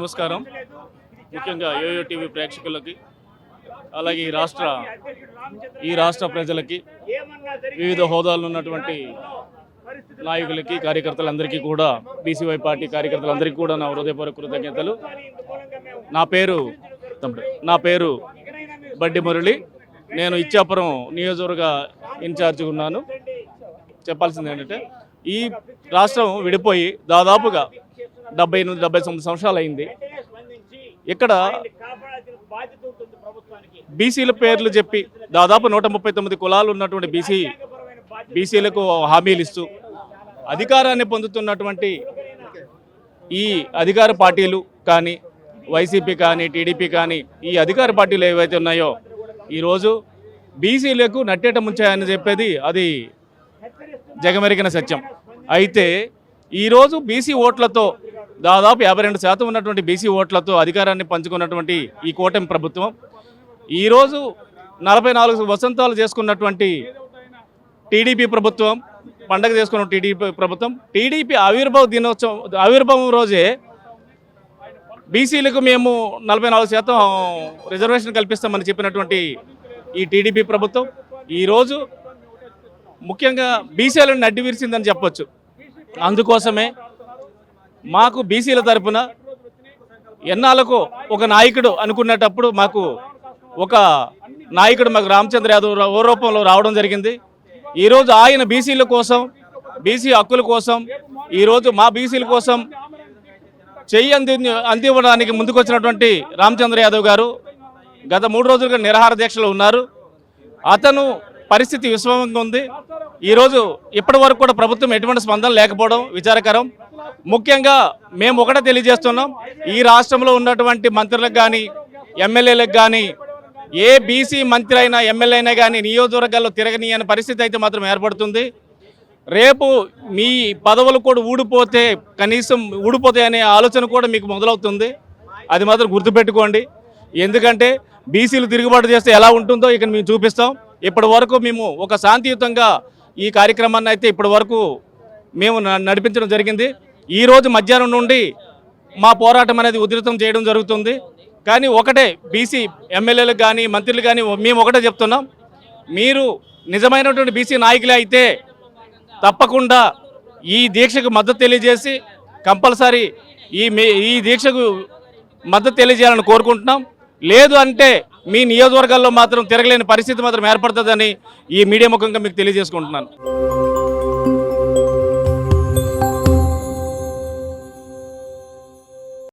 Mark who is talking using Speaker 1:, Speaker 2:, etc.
Speaker 1: నమస్కారం. ముఖ్యంగా yo-yo TV ప్రేక్షకులకి అలాగే ఈ రాష్ట్ర ప్రజలకి వివిధ హోదాల్లో ఉన్నటువంటి నాయకులకి కార్యకర్తలందరికీ కూడా బీసీవై పార్టీ కార్యకర్తలందరికీ కూడా నా హృదయపూర్వక కృతజ్ఞతలు. నా పేరు బడ్డి మురళి. నేను ఇచ్చాపురం నియోజకవర్గ ఇన్ఛార్జిగా ఉన్నాను. చెప్పాల్సింది ఏంటంటే ఈ రాష్ట్రం విడిపోయి దాదాపుగా 70-79 సంవత్సరాలు అయింది. ఇక్కడ బీసీల పేర్లు చెప్పి దాదాపు 139 కులాలు ఉన్నటువంటి బీసీలకు హామీలు ఇస్తూ అధికారాన్ని పొందుతున్నటువంటి ఈ అధికార పార్టీలు కానీ వైసీపీ కానీ టీడీపీ కానీ ఈ అధికార పార్టీలు ఏవైతే ఉన్నాయో ఈరోజు బీసీలకు నట్టేట ముంచాయని చెప్పేది అది జగమెరిగిన సత్యం. అయితే ఈరోజు బీసీ ఓట్లతో దాదాపు 52% ఉన్నటువంటి బీసీ ఓట్లతో అధికారాన్ని పంచుకున్నటువంటి ఈ కూటమి ప్రభుత్వం ఈరోజు 44 వసంతాలు చేసుకున్నటువంటి టీడీపీ ప్రభుత్వం పండగ చేసుకున్న టీడీపీ ఆవిర్భావం రోజే బీసీలకు మేము 44% రిజర్వేషన్ కల్పిస్తామని చెప్పినటువంటి ఈ టీడీపీ ప్రభుత్వం ఈరోజు ముఖ్యంగా బీసీలను నడ్డి విరిసిందని చెప్పొచ్చు. అందుకోసమే మాకు బీసీల తరపున ఎన్నాళ్ళకు ఒక నాయకుడు అనుకునేటప్పుడు మాకు ఒక నాయకుడు మాకు రామచంద్ర యాదవ్ ఓ రూపంలో రావడం జరిగింది. ఈరోజు ఆయన బీసీల కోసం బీసీ హక్కుల కోసం ఈరోజు మా బీసీల కోసం చెయ్యి అందివ్వడానికి ముందుకొచ్చినటువంటి రామచంద్ర యాదవ్ గారు గత 3 రోజులుగా నిరాహార దీక్షలో ఉన్నారు. అతను పరిస్థితి విషమంగా ఉంది. ఈరోజు ఇప్పటి వరకు కూడా ప్రభుత్వం ఎటువంటి స్పందన లేకపోవడం విచారకరం. ముఖ్యంగా మేము ఒకటే తెలియజేస్తున్నాం, ఈ రాష్ట్రంలో ఉన్నటువంటి మంత్రులకు కానీ ఎమ్మెల్యేలకు కానీ ఏ బీసీ మంత్రి అయినా ఎమ్మెల్యే అయినా కానీ నియోజకవర్గాల్లో తిరగని అనే పరిస్థితి అయితే మాత్రం ఏర్పడుతుంది. రేపు మీ పదవులు కూడా కనీసం ఊడిపోతాయి అనే ఆలోచన కూడా మీకు మొదలవుతుంది. అది మాత్రం గుర్తుపెట్టుకోండి. ఎందుకంటే బీసీలు తిరుగుబాటు చేస్తే ఎలా ఉంటుందో ఇక్కడ మేము చూపిస్తాం. ఇప్పటి వరకు మేము ఒక శాంతియుతంగా ఈ కార్యక్రమాన్ని అయితే ఇప్పటి వరకు మేము నడిపించడం జరిగింది. ఈరోజు మధ్యాహ్నం నుండి మా పోరాటం అనేది ఉధృతం చేయడం జరుగుతుంది. కానీ ఒకటే బీసీ ఎమ్మెల్యేలకు కానీ మంత్రులు కానీ మేము ఒకటే చెప్తున్నాం, మీరు నిజమైనటువంటి బీసీ నాయకులే అయితే తప్పకుండా ఈ దీక్షకు మద్దతు తెలియజేసి కంపల్సరీ ఈ దీక్షకు మద్దతు తెలియజేయాలని కోరుకుంటున్నాం. లేదు అంటే మీ నియోజకవర్గాల్లో మాత్రం తిరగలేని పరిస్థితి మాత్రం ఏర్పడుతుందని ఈ మీడియా ముఖంగా మీకు తెలియజేసుకుంటున్నాను.